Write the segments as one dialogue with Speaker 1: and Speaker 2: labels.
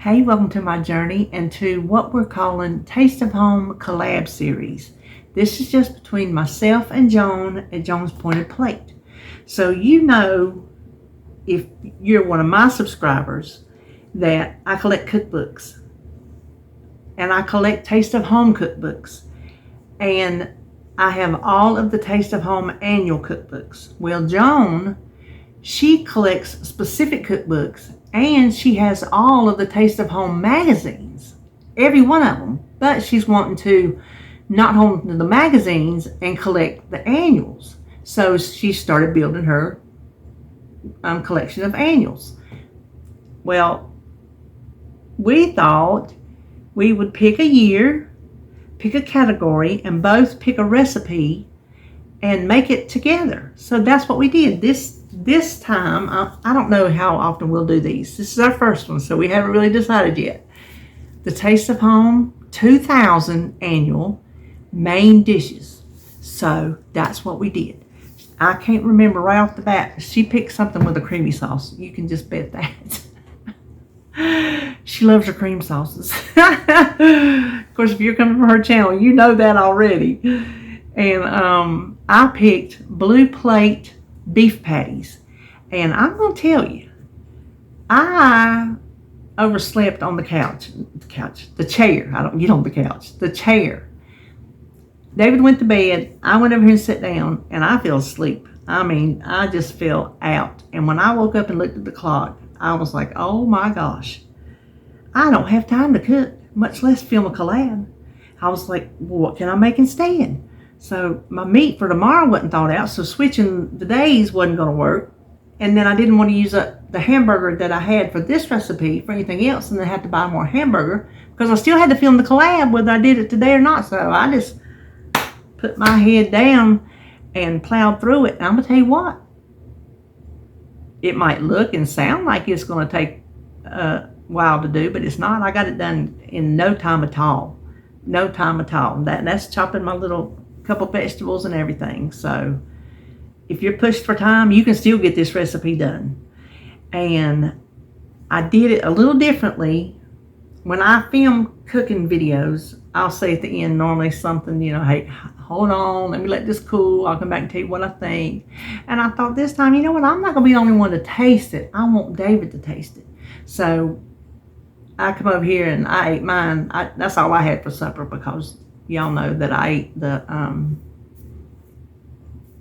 Speaker 1: Hey, welcome to my journey and to what we're calling Taste of Home Collab series. This is just between myself and Joan at Joan's Pointed Plate. So you know, if you're one of my subscribers, that I collect cookbooks. And I collect Taste of Home cookbooks. And I have all of the Taste of Home annual cookbooks. Well, Joan, she collects specific cookbooks, and she has all of the Taste of Home magazines, every one of them. But she's wanting to not hold to the magazines and collect the annuals. So she started building her collection of annuals. Well, we thought we would pick a year, pick a category, and both pick a recipe and make it together. So that's what we did. This time, I don't know how often we'll do these. This is our first one, so we haven't really decided yet. The Taste of Home 2000 annual main dishes. So that's what we did. I can't remember right off the bat. She picked something with a creamy sauce. You can just bet that. She loves her cream sauces. Of course, if you're coming from her channel, you know that already. And I picked Blue Plate beef patties. And I'm going to tell you, I overslept on the chair. I don't get on the couch. The chair. David went to bed. I went over here and sat down, and I fell asleep. I mean, I just fell out. And when I woke up and looked at the clock, I was like, oh my gosh, I don't have time to cook, much less film a collab. I was like, well, what can I make instead? So my meat for tomorrow wasn't thought out, so switching the days wasn't going to work. And then I didn't want to use up the hamburger that I had for this recipe for anything else, and then I had to buy more hamburger because I still had to film the collab whether I did it today or not. So I just put my head down and plowed through it. And I'm going to tell you what, it might look and sound like it's going to take a while to do, but it's not. I got it done in no time at all. No time at all. That's chopping my little couple vegetables and everything. So if you're pushed for time, you can still get this recipe done. And I did it a little differently. When I film cooking videos, I'll say at the end normally something, hey, hold on, let me let this cool. I'll come back and tell you what I think. And I thought this time, you know what, I'm not going to be the only one to taste it. I want David to taste it. So I come over here and I ate mine. That's all I had for supper because y'all know that I ate the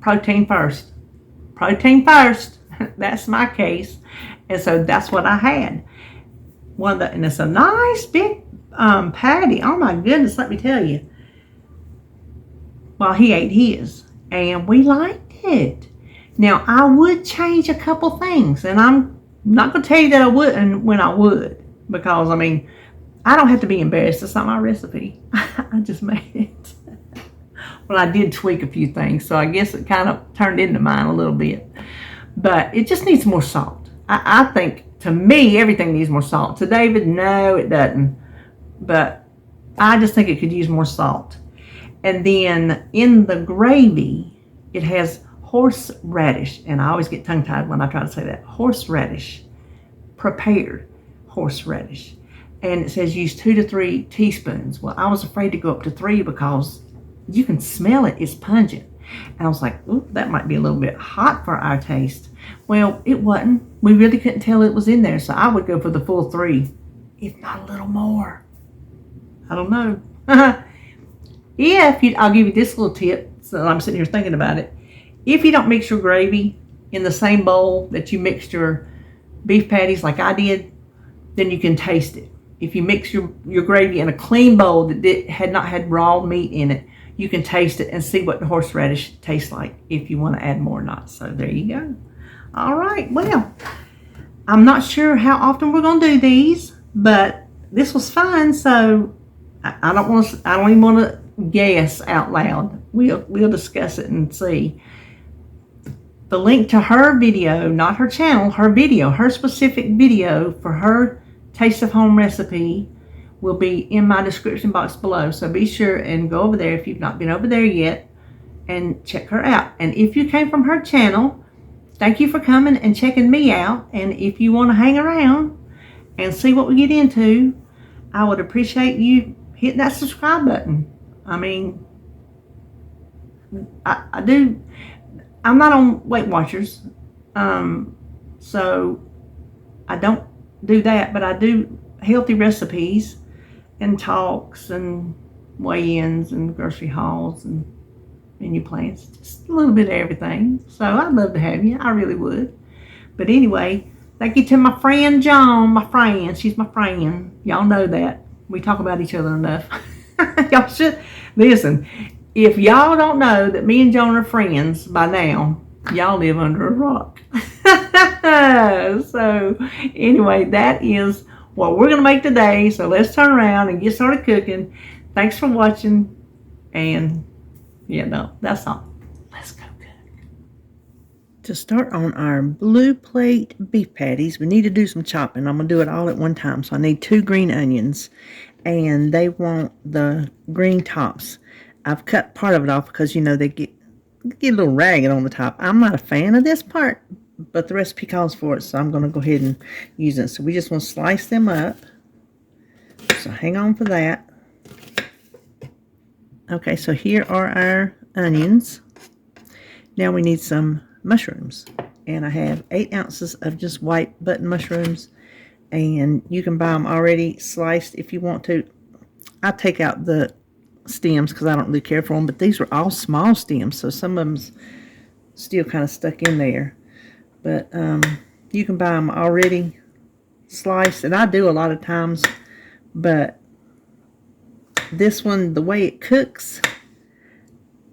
Speaker 1: protein first. Protein first. That's my case. And so that's what I had. And it's a nice big patty. Oh my goodness, let me tell you. Well, he ate his, and we liked it. Now, I would change a couple things, and I'm not going to tell you that I wouldn't when I would, because, I mean, I don't have to be embarrassed. It's not my recipe. I just made it. Well, I did tweak a few things, so I guess it kind of turned into mine a little bit. But it just needs more salt. I think, to me, everything needs more salt. To David, no, it doesn't. But I just think it could use more salt. And then in the gravy, it has horseradish. And I always get tongue-tied when I try to say that. Horseradish. Prepared horseradish. And it says use 2 to 3 teaspoons. Well, I was afraid to go up to 3 because you can smell it. It's pungent. And I was like, ooh, that might be a little bit hot for our taste. Well, it wasn't. We really couldn't tell it was in there. So I would go for the full 3, if not a little more. I don't know. I'll give you this little tip. So I'm sitting here thinking about it. If you don't mix your gravy in the same bowl that you mixed your beef patties like I did, then you can taste it. If you mix your gravy in a clean bowl that had not had raw meat in it, you can taste it and see what the horseradish tastes like if you want to add more or not. So there you go. All right. Well, I'm not sure how often we're going to do these, but this was fun. So I don't even want to guess out loud. We'll discuss it and see. The link to her video, not her channel, her video, her specific video for her Taste of Home recipe will be in my description box below. So be sure and go over there if you've not been over there yet and check her out. And if you came from her channel, thank you for coming and checking me out. And if you want to hang around and see what we get into, I would appreciate you hitting that subscribe button. I mean, I do. I'm not on Weight Watchers, so I don't do that, but I do healthy recipes and talks and weigh-ins and grocery hauls and menu plans, just a little bit of everything. So I'd love to have you. I really would. But anyway, thank you to my friend Joan, my friend. She's my friend. Y'all know that. We talk about each other enough. Y'all should listen. If y'all don't know that me and Joan are friends by now, y'all live under a rock. So anyway, that is what we're going to make today. So let's turn around and get started cooking. Thanks for watching. And yeah, no, that's all. Let's go cook. To start on our blue plate beef patties, we need to do some chopping. I'm going to do it all at one time. So I need 2 green onions, and they want the green tops. I've cut part of it off because, you know, they get a little ragged on the top. I'm not a fan of this part, but the recipe calls for it, so I'm going to go ahead and use it. So we just want to slice them up. So hang on for that. Okay, so here are our onions. Now we need some mushrooms. And I have 8 ounces of just white button mushrooms. And you can buy them already sliced if you want to. I take out the stems because I don't really care for them, but these are all small stems, so some of them's still kind of stuck in there. But you can buy them already sliced, and I do a lot of times, but this one, the way it cooks,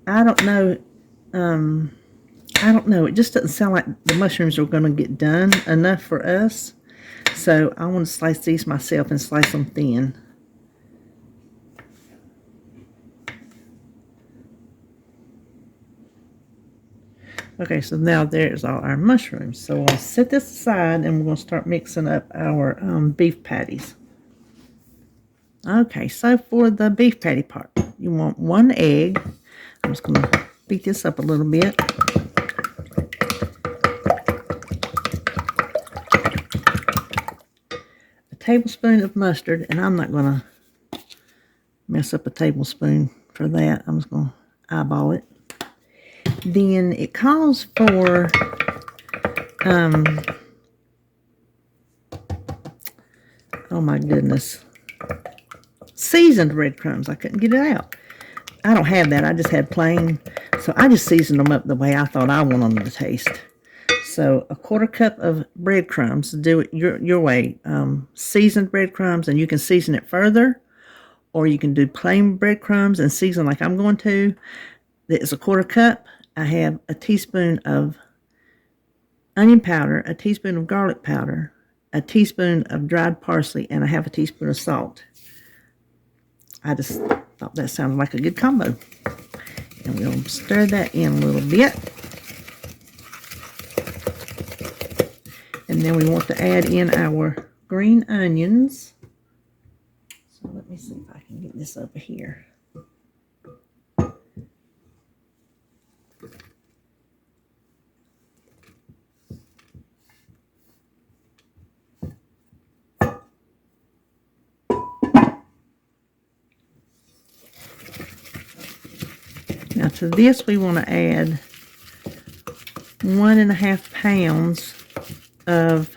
Speaker 1: I don't know. It just doesn't sound like the mushrooms are going to get done enough for us. So I want to slice these myself and slice them thin. Okay, so now there's all our mushrooms. So I'll set this aside and we're going to start mixing up our beef patties. Okay, so for the beef patty part, you want 1 egg. I'm just going to beat this up a little bit. A tablespoon of mustard, and I'm not going to mess up a tablespoon for that. I'm just going to eyeball it. Then it calls for oh my goodness, seasoned breadcrumbs. I couldn't get it out. I don't have that. I just had plain, so I just seasoned them up the way I thought I wanted them to taste. So a 1/4 cup of breadcrumbs. Do it your way. Seasoned breadcrumbs, and you can season it further, or you can do plain breadcrumbs and season like I'm going to. It's a 1/4 cup. I have a teaspoon of onion powder, a teaspoon of garlic powder, a teaspoon of dried parsley, and I have a teaspoon of salt. I just thought that sounded like a good combo. And we'll stir that in a little bit. And then we want to add in our green onions. So let me see if I can get this over here. Now to this we want to add 1.5 pounds of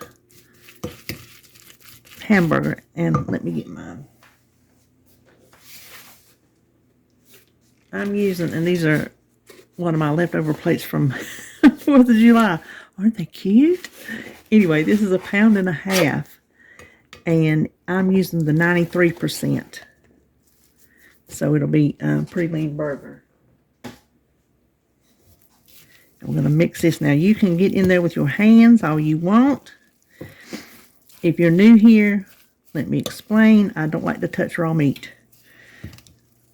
Speaker 1: hamburger. And let me get mine. I'm using, and these are one of my leftover plates from 4th of July. Aren't they cute? Anyway, this is 1.5 pounds. And I'm using the 93%. So it'll be a pretty lean burger. We're going to mix this. Now, you can get in there with your hands all you want. If you're new here, let me explain. I don't like to touch raw meat.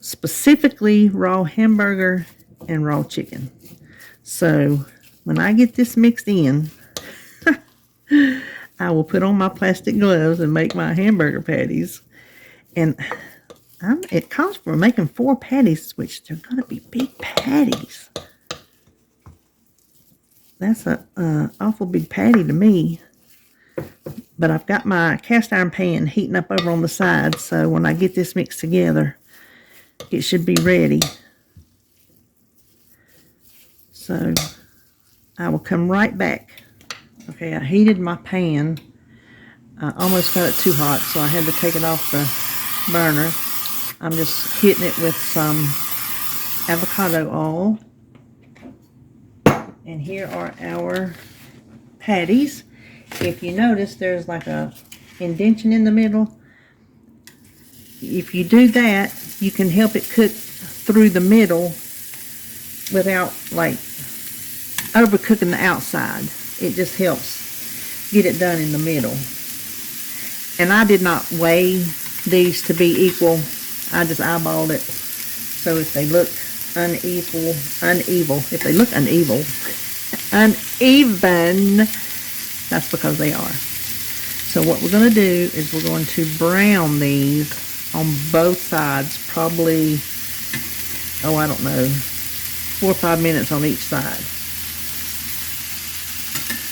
Speaker 1: Specifically, raw hamburger and raw chicken. So, when I get this mixed in, I will put on my plastic gloves and make my hamburger patties. And it calls for making 4 patties, which they're going to be big patties. That's an awful big patty to me. But I've got my cast iron pan heating up over on the side, so when I get this mixed together, it should be ready. So I will come right back. Okay, I heated my pan. I almost got it too hot, so I had to take it off the burner. I'm just hitting it with some avocado oil. And here are our patties. If you notice, there's like a indentation in the middle. If you do that, you can help it cook through the middle without like overcooking the outside. It just helps get it done in the middle. And I did not weigh these to be equal. I just eyeballed it. So if they look uneven, that's because they are. So what we're going to do is we're going to brown these on both sides, probably, oh, I don't know, 4 or 5 minutes on each side.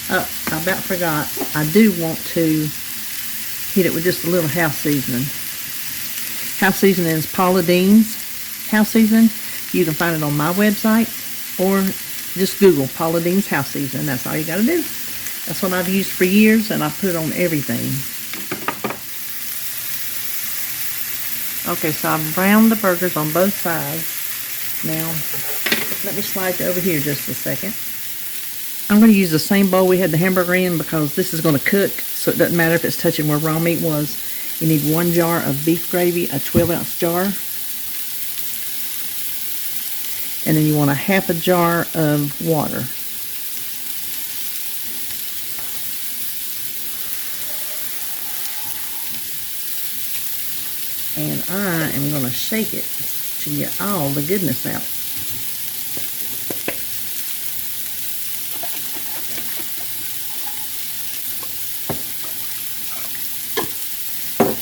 Speaker 1: Oh, I about forgot. I do want to hit it with just a little house seasoning. House seasoning is Paula Deen's house seasoning. You can find it on my website or just Google Paula Deen's house seasoning. That's all you got to do. That's what I've used for years, and I put it on everything. Okay, so I've browned the burgers on both sides. Now, let me slide you over here just a second. I'm going to use the same bowl we had the hamburger in because this is going to cook, so it doesn't matter if it's touching where raw meat was. You need 1 jar of beef gravy, a 12-ounce jar. And then you want a half a jar of water. And I am going to shake it to get all the goodness out.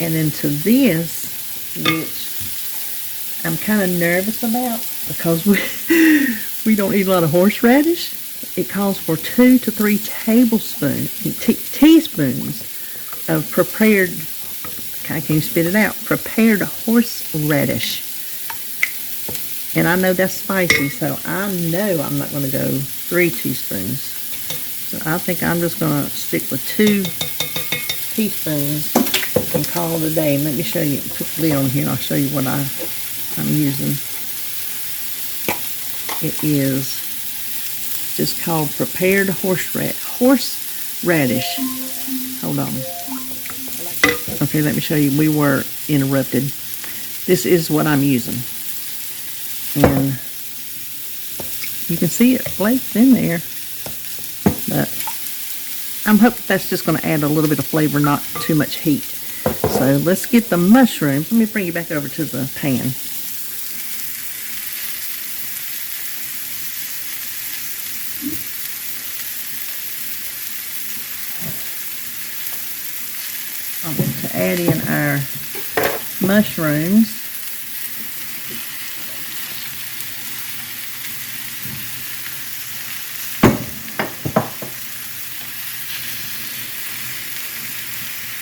Speaker 1: And into this, which I'm kind of nervous about because we don't eat a lot of horseradish. It calls for 2 to 3 teaspoons of prepared, I can't spit it out, prepared horseradish. And I know that's spicy, so I know I'm not going to go 3 teaspoons. So I think I'm just going to stick with 2 teaspoons and call it a day. And let me show you, put the lid on here and I'll show you what I'm using. It is just called prepared horseradish. Hold on. Okay, let me show you. We were interrupted. This is what I'm using. And you can see it flakes in there. But I'm hoping that's just going to add a little bit of flavor, not too much heat. So let's get the mushrooms. Let me bring you back over to the pan. I'm going to add in our mushrooms.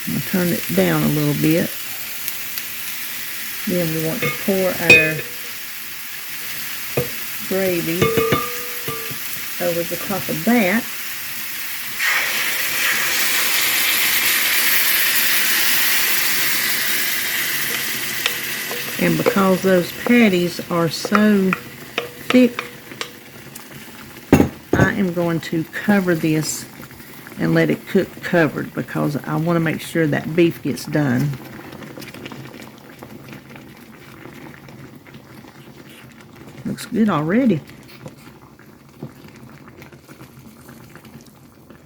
Speaker 1: I'll turn it down a little bit. Then we want to pour our gravy over the top of that. And because those patties are so thick, I am going to cover this and let it cook covered because I want to make sure that beef gets done. Looks good already.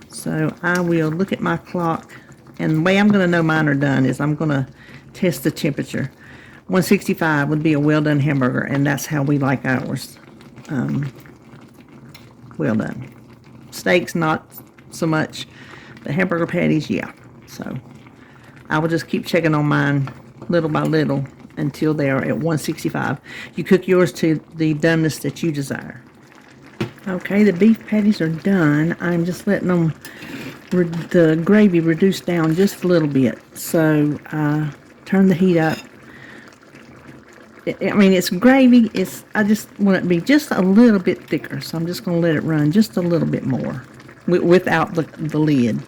Speaker 1: So I will look at my clock, and the way I'm going to know mine are done is I'm going to test the temperature. 165 would be a well done hamburger, and that's how we like ours. Well done. Steaks, not so much. The hamburger patties, yeah. So I will just keep checking on mine little by little until they are at 165. You cook yours to the doneness that you desire. Okay, the beef patties are done. I'm just letting them the gravy reduced down just a little bit. So turn the heat up. I mean, it's gravy. I just want it to be just a little bit thicker, so I'm just going to let it run just a little bit more without the lid.